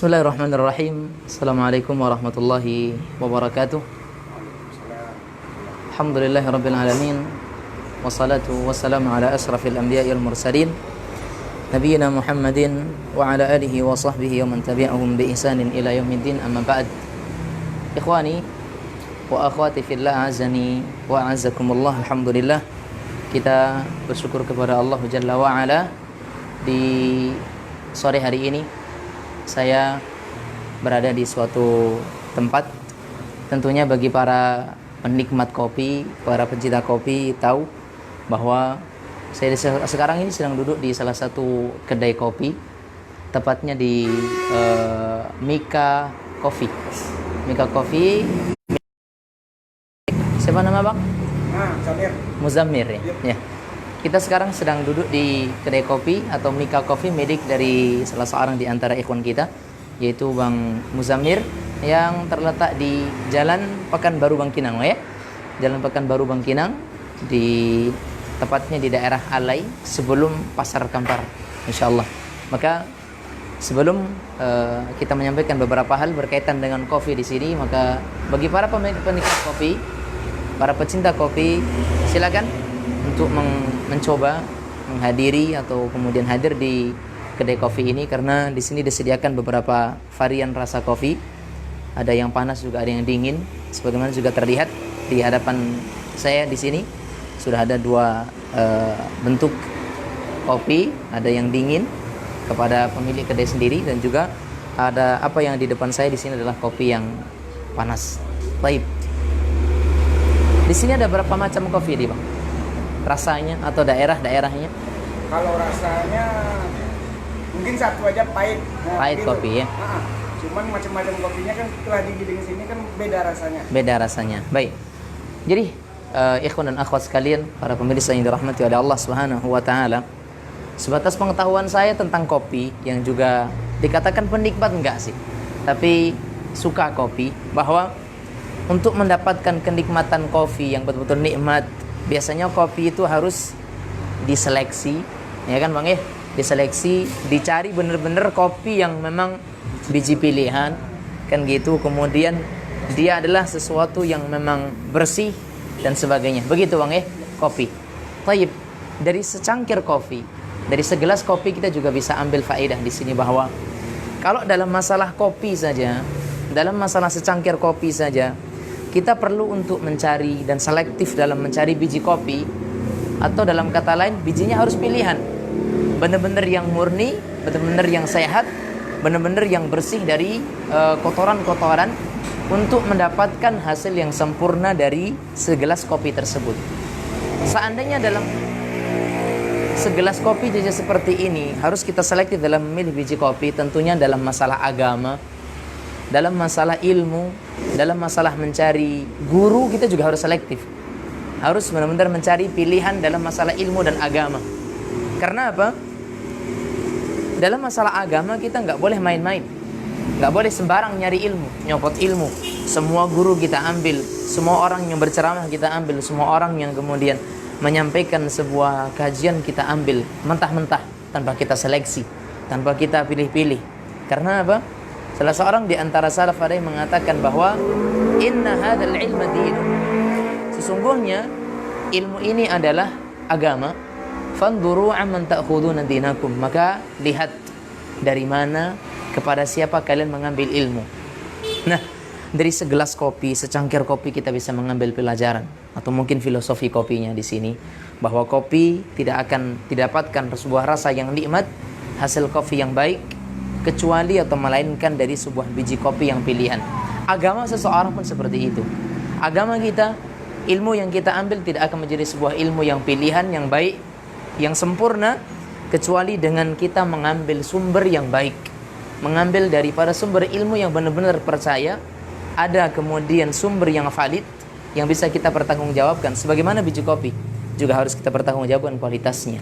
Bismillahirrahmanirrahim. Assalamualaikum warahmatullahi wabarakatuh. Alhamdulillahirabbil alamin. Wassalatu wassalamu ala asrafil anbiya'i wal mursalin nabiyina Muhammadin wa ala alihi wa sahbihi wa man tabi'ahum bi ihsanin ila yaumiddin, amma ba'd. Ikhwani wa akhwati fillah, azani wa a'azzakumullah. Alhamdulillah, kita bersyukur kepada Allah Jalla wa ala. Di sore hari ini saya berada di suatu tempat. Tentunya bagi para penikmat kopi, para pencinta kopi tahu bahwa saya sekarang ini sedang duduk di salah satu kedai kopi, tepatnya di Mika Coffee. Mika Coffee. Siapa nama Bang? Muzammir ya. Ya. Kita sekarang sedang duduk di kedai kopi atau Mika Coffee, milik dari salah seorang di antara ikhwan kita, yaitu Bang Muzammir, yang terletak di Jalan Pekanbaru Bangkinang ya. Jalan Pekanbaru Bangkinang, tepatnya di daerah Alai sebelum Pasar Kampar, insyaallah. Maka sebelum kita menyampaikan beberapa hal berkaitan dengan kopi di sini, maka bagi para penikmat kopi, para pecinta kopi, silakan untuk mencoba menghadiri atau kemudian hadir di kedai kopi ini, karena di sini disediakan beberapa varian rasa kopi. Ada yang panas juga ada yang dingin. Sebagaimana juga terlihat di hadapan saya di sini sudah ada dua bentuk kopi, ada yang dingin kepada pemilik kedai sendiri, dan juga ada apa yang di depan saya di sini adalah kopi yang panas. Baik. Di sini ada berapa macam kopi nih, Bang? Rasanya atau daerahnya? Kalau rasanya mungkin satu aja pahit. Pahit gitu. Kopi ya. Cuman macam-macam kopinya kan setelah digiling sini kan beda rasanya. Beda rasanya. Baik. Jadi ikhwan dan akhwat sekalian, para pemirsa yang dirahmati oleh Allah Subhanahu wa taala, sebatas pengetahuan saya tentang kopi, yang juga dikatakan penikmat enggak sih, tapi suka kopi, bahwa untuk mendapatkan kenikmatan kopi yang betul-betul nikmat, biasanya kopi itu harus diseleksi, ya kan Bang ya? Diseleksi, dicari bener-bener kopi yang memang biji pilihan, kan gitu. Kemudian dia adalah sesuatu yang memang bersih dan sebagainya. Begitu Bang ya, kopi. Baik, dari secangkir kopi, dari segelas kopi kita juga bisa ambil faedah di sini, bahwa kalau dalam masalah kopi saja, dalam masalah secangkir kopi saja, kita perlu untuk mencari dan selektif dalam mencari biji kopi, atau dalam kata lain, bijinya harus pilihan. Benar-benar yang murni, benar-benar yang sehat, benar-benar yang bersih dari kotoran-kotoran, untuk mendapatkan hasil yang sempurna dari segelas kopi tersebut. Seandainya dalam segelas kopi saja seperti ini, harus kita selektif dalam memilih biji kopi. Tentunya dalam masalah agama, dalam masalah ilmu, dalam masalah mencari guru, kita juga harus selektif. Harus benar-benar mencari pilihan dalam masalah ilmu dan agama. Karena apa? Dalam masalah agama kita nggak boleh main-main, nggak boleh sembarang nyari ilmu, nyopot ilmu. Semua guru kita ambil, semua orang yang berceramah kita ambil, semua orang yang kemudian menyampaikan sebuah kajian kita ambil mentah-mentah, tanpa kita seleksi, tanpa kita pilih-pilih. Karena apa? Salah seorang di antara salaf ada yang mengatakan bahwa inna hadzal ilma dinun, sesungguhnya ilmu ini adalah agama. Fanduru amman ta'khuduna dinakum, maka lihat dari mana, kepada siapa kalian mengambil ilmu. Nah, dari segelas kopi, secangkir kopi, kita bisa mengambil pelajaran, atau mungkin filosofi kopinya di sini, bahwa kopi tidak akan didapatkan sebuah rasa yang nikmat, hasil kopi yang baik, kecuali atau melainkan dari sebuah biji kopi yang pilihan. Agama seseorang pun seperti itu. Agama kita, ilmu yang kita ambil tidak akan menjadi sebuah ilmu yang pilihan, yang baik, yang sempurna, kecuali dengan kita mengambil sumber yang baik, mengambil daripada sumber ilmu yang benar-benar percaya, ada kemudian sumber yang valid, yang bisa kita pertanggungjawabkan. Sebagaimana biji kopi juga harus kita pertanggungjawabkan kualitasnya.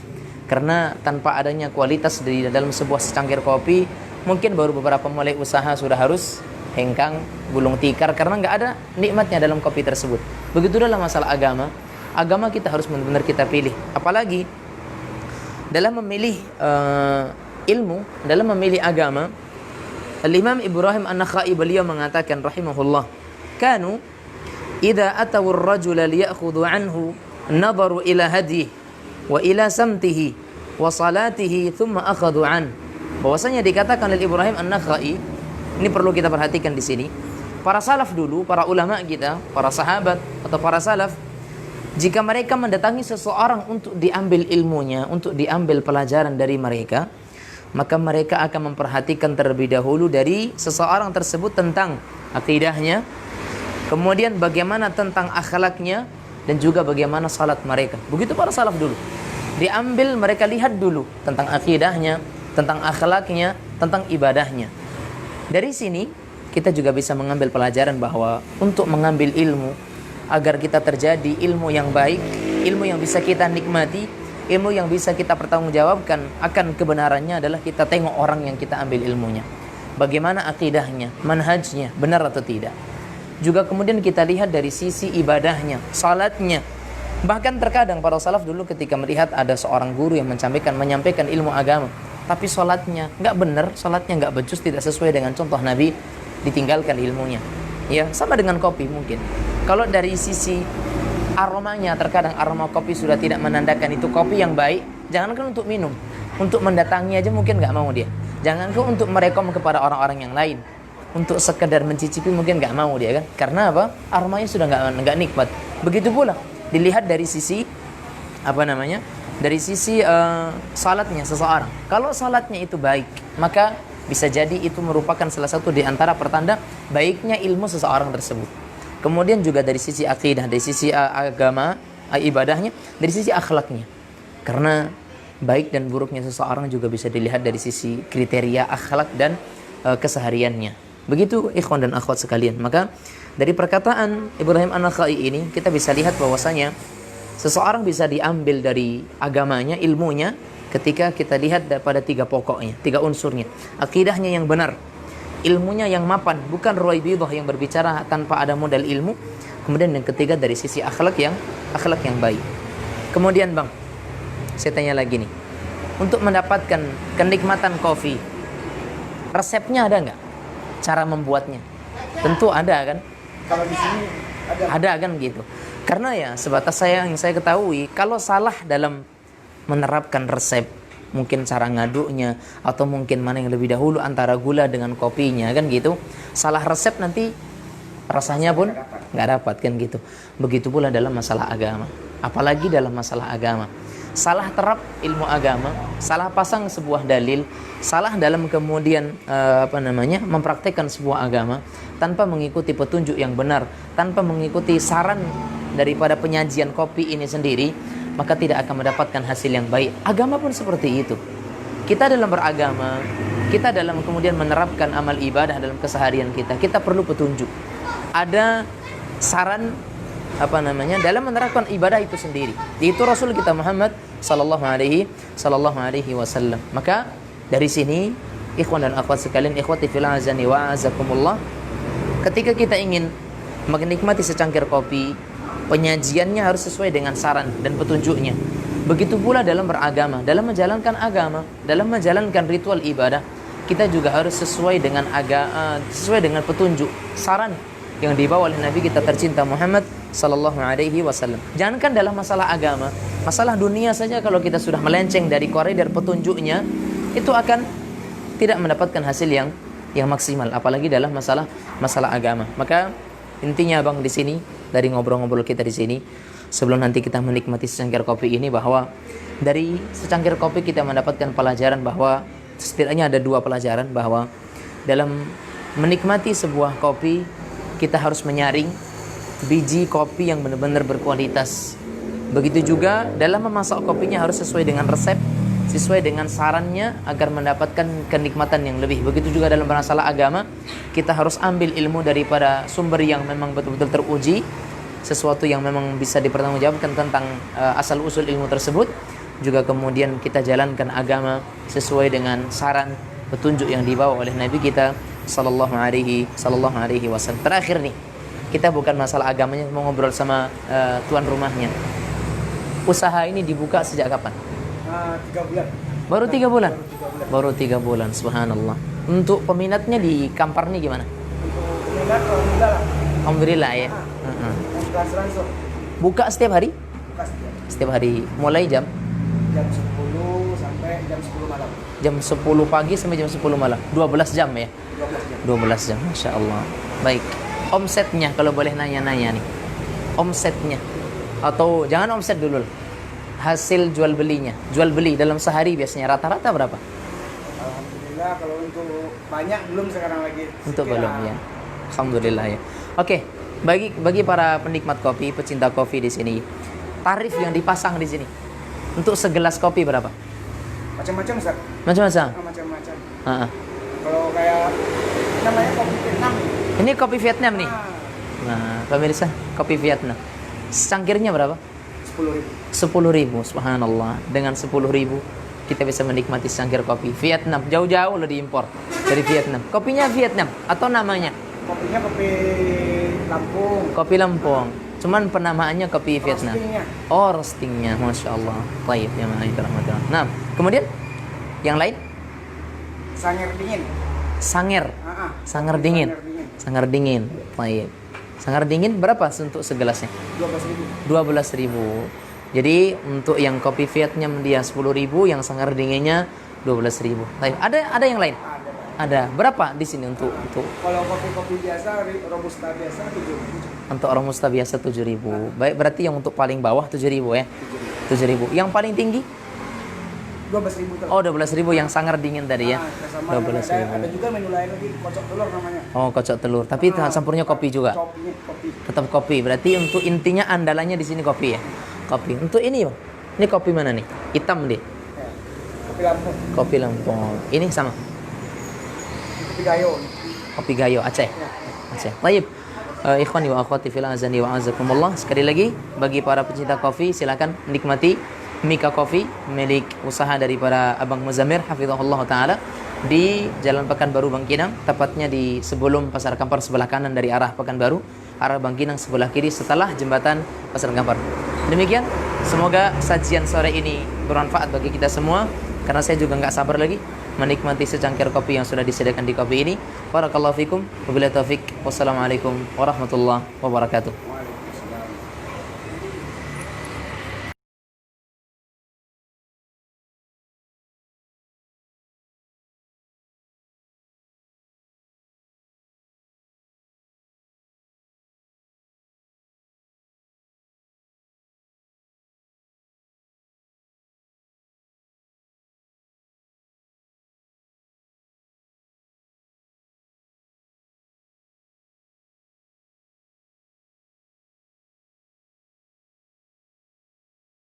Karena tanpa adanya kualitas di dalam sebuah secangkir kopi, mungkin baru beberapa mulai usaha sudah harus hengkang, gulung tikar, karena nggak ada nikmatnya dalam kopi tersebut. Begitu dalam masalah agama. Agama kita harus benar-benar kita pilih. Apalagi dalam memilih ilmu, dalam memilih agama, Al-Imam Ibrahim An-Nakhai beliau mengatakan rahimahullah, kanu idza atawu ar-rajula liya'khudhu anhu nadharu ila hadihi wa ila samtihi wa salatihi thumma akhadhu an. Bahwasanya dikatakan oleh Ibrahim An-Nakhai, ini perlu kita perhatikan di sini. Para salaf dulu, para ulama kita, para sahabat atau para salaf, jika mereka mendatangi seseorang untuk diambil ilmunya, untuk diambil pelajaran dari mereka, maka mereka akan memperhatikan terlebih dahulu dari seseorang tersebut tentang akidahnya, kemudian bagaimana tentang akhlaknya, dan juga bagaimana salat mereka. Begitu para salaf dulu. Diambil, mereka lihat dulu tentang akidahnya, tentang akhlaknya, tentang ibadahnya. Dari sini kita juga bisa mengambil pelajaran bahwa untuk mengambil ilmu, agar kita terjadi ilmu yang baik, ilmu yang bisa kita nikmati, ilmu yang bisa kita pertanggungjawabkan akan kebenarannya adalah kita tengok orang yang kita ambil ilmunya. Bagaimana akidahnya, manhajnya, benar atau tidak. Juga kemudian kita lihat dari sisi ibadahnya, salatnya. Bahkan terkadang para salaf dulu ketika melihat ada seorang guru yang menyampaikan ilmu agama, tapi salatnya nggak benar, salatnya nggak becus, tidak sesuai dengan contoh Nabi, ditinggalkan ilmunya. Ya, sama dengan kopi mungkin. Kalau dari sisi aromanya, terkadang aroma kopi sudah tidak menandakan itu kopi yang baik, jangankan untuk minum, untuk mendatangi aja mungkin nggak mau dia. Jangankan untuk merekom kepada orang-orang yang lain, untuk sekedar mencicipi mungkin nggak mau dia kan. Karena apa? Aromanya sudah nggak nikmat. Begitu pula dilihat dari sisi dari sisi salatnya seseorang. Kalau salatnya itu baik, maka bisa jadi itu merupakan salah satu di antara pertanda baiknya ilmu seseorang tersebut. Kemudian juga dari sisi akidah, dari sisi agama, ibadahnya, dari sisi akhlaknya. Karena baik dan buruknya seseorang juga bisa dilihat dari sisi kriteria akhlak dan kesehariannya. Begitu ikhwan dan akhwat sekalian. Maka dari perkataan Ibrahim An-Nakhai ini kita bisa lihat bahwasanya seseorang bisa diambil dari agamanya, ilmunya, ketika kita lihat pada tiga pokoknya, tiga unsurnya. Akidahnya yang benar, ilmunya yang mapan, bukan ruwaibidah yang berbicara tanpa ada modal ilmu. Kemudian yang ketiga dari sisi akhlak yang baik. Kemudian Bang, saya tanya lagi nih, untuk mendapatkan kenikmatan kopi, resepnya ada nggak? Cara membuatnya? Tentu ada kan? Kalau di sini ada kan gitu. Karena ya sebatas yang saya ketahui, kalau salah dalam menerapkan resep, mungkin cara ngaduknya, atau mungkin mana yang lebih dahulu antara gula dengan kopinya kan gitu, salah resep nanti rasanya pun nggak dapat kan gitu. Begitu pula dalam masalah agama, apalagi dalam masalah agama, salah terap ilmu agama, salah pasang sebuah dalil, salah dalam kemudian mempraktekkan sebuah agama tanpa mengikuti petunjuk yang benar, tanpa mengikuti saran daripada penyajian kopi ini sendiri, maka tidak akan mendapatkan hasil yang baik. Agama pun seperti itu. Kita dalam beragama, kita dalam kemudian menerapkan amal ibadah dalam keseharian kita, kita perlu petunjuk. Ada saran dalam menerapkan ibadah itu sendiri. Itu Rasul kita Muhammad sallallahu alaihi wasallam. Maka dari sini ikhwan dan akhwat sekalian, ikhwati fil azani wa azakumullah, ketika kita ingin menikmati secangkir kopi, penyajiannya harus sesuai dengan saran dan petunjuknya. Begitu pula dalam beragama, dalam menjalankan agama, dalam menjalankan ritual ibadah, kita juga harus sesuai dengan petunjuk, saran yang dibawa oleh Nabi kita tercinta Muhammad sallallahu alaihi wasallam. Jangankan dalam masalah agama, masalah dunia saja kalau kita sudah melenceng dari koridor petunjuknya, itu akan tidak mendapatkan hasil yang maksimal, apalagi dalam masalah agama. Maka intinya Bang di sini, dari ngobrol-ngobrol kita di sini, sebelum nanti kita menikmati secangkir kopi ini, bahwa dari secangkir kopi kita mendapatkan pelajaran bahwa setidaknya ada dua pelajaran, bahwa dalam menikmati sebuah kopi kita harus menyaring biji kopi yang benar-benar berkualitas. Begitu juga dalam memasak kopinya harus sesuai dengan resep, sesuai dengan sarannya agar mendapatkan kenikmatan yang lebih. Begitu juga dalam masalah agama, kita harus ambil ilmu daripada sumber yang memang betul-betul teruji, sesuatu yang memang bisa dipertanggungjawabkan tentang asal-usul ilmu tersebut. Juga kemudian kita jalankan agama sesuai dengan saran, petunjuk yang dibawa oleh Nabi kita sallallahu alaihi wasallam. Terakhir nih, kita bukan masalah agamanya, mau ngobrol sama tuan rumahnya. Usaha ini dibuka sejak kapan? 3 bulan. Baru 3 bulan? Baru 3 bulan, subhanallah. Untuk peminatnya di Kampar nih gimana? Untuk peminat alhamdulillah lah. Alhamdulillah ya. Yang transfer Buka setiap hari? buka setiap Setiap hari mulai jam jam 10 sampai jam 10 malam. jam 10 pagi sampai jam 10 malam. 12 jam ya. 12 jam. 12 jam, Masya Allah. Baik. Omsetnya kalau boleh nanya-nanya nih. Omsetnya. Atau jangan omset dulu. Hasil jual belinya. Jual beli dalam sehari biasanya rata-rata berapa? Alhamdulillah kalau untuk banyak belum sekarang lagi. Untuk Sekian. belum ya. Alhamdulillah ya. Oke. Bagi para penikmat kopi, pecinta kopi di sini, tarif yang dipasang di sini untuk segelas kopi berapa? Macam-macam Ustaz. Macam-macam. Macam-macam. Ah, ah. Kalau kayak namanya kopi Vietnam. Ini kopi Vietnam nih. Ah, Nah, pemirsa, kopi Vietnam. Cangkirnya berapa? 10.000. 10.000, subhanallah. Dengan 10.000 kita bisa menikmati secangkir kopi Vietnam. Jauh-jauh lo diimpor dari Vietnam. Kopinya Vietnam atau namanya Kopinya kopi Lampung. kopi Lampung. Cuman penamaannya kopi Vietnam. Roastingnya. Oh, roastingnya, masya Allah. Baik, ya rahmatullah. Nah, kemudian yang lain Sanger dingin. sanger, sanger dingin, sanger dingin. Baik. Sanger dingin berapa untuk segelasnya? 12.000. 12.000. Jadi untuk yang kopi Vietnam dia 10.000, yang sangar dinginnya 12.000. Baik, ada yang lain? Ada. Ada. Berapa di sini untuk Kalau kopi-kopi biasa, robusta biasa 7.000. untuk orang musta biasa 7.000. Baik, berarti yang untuk paling bawah 7.000 ya. 7.000. Yang paling tinggi? 12.000 tuh. Oh, 12.000 yang sangar dingin tadi ya. Sama ada 12.000. juga menu lain lagi, kocok telur namanya. Oh, kocok telur. Tapi campurnya kopi juga. Kopinya kopi. Tetap kopi. Berarti untuk intinya andalannya di sini kopi ya. Kopi. Untuk ini, Bang. Ini kopi mana nih? Hitam deh. Ya. Kopi Lampung. Kopi Lampung. Ini sama. Kopi Gayo. Kopi Gayo Aceh. Ya. Aceh. Baik. Ikhwani wa akhwati fil azani wa azakumullah. Sekali lagi bagi para pecinta kopi silakan menikmati Mika Coffee milik usaha daripada Abang Muzamir hafizahullah taala di Jalan Pekanbaru Bangkinang, tepatnya di sebelum Pasar Kampar sebelah kanan dari arah Pekanbaru, arah Bangkinang sebelah kiri setelah jembatan Pasar Kampar. Demikian, semoga sajian sore ini bermanfaat bagi kita semua karena saya juga nggak sabar lagi menikmati secangkir kopi yang sudah disediakan di kopi ini. Barakallahu fikum, wabillahi taufik. Wassalamualaikum warahmatullahi wabarakatuh.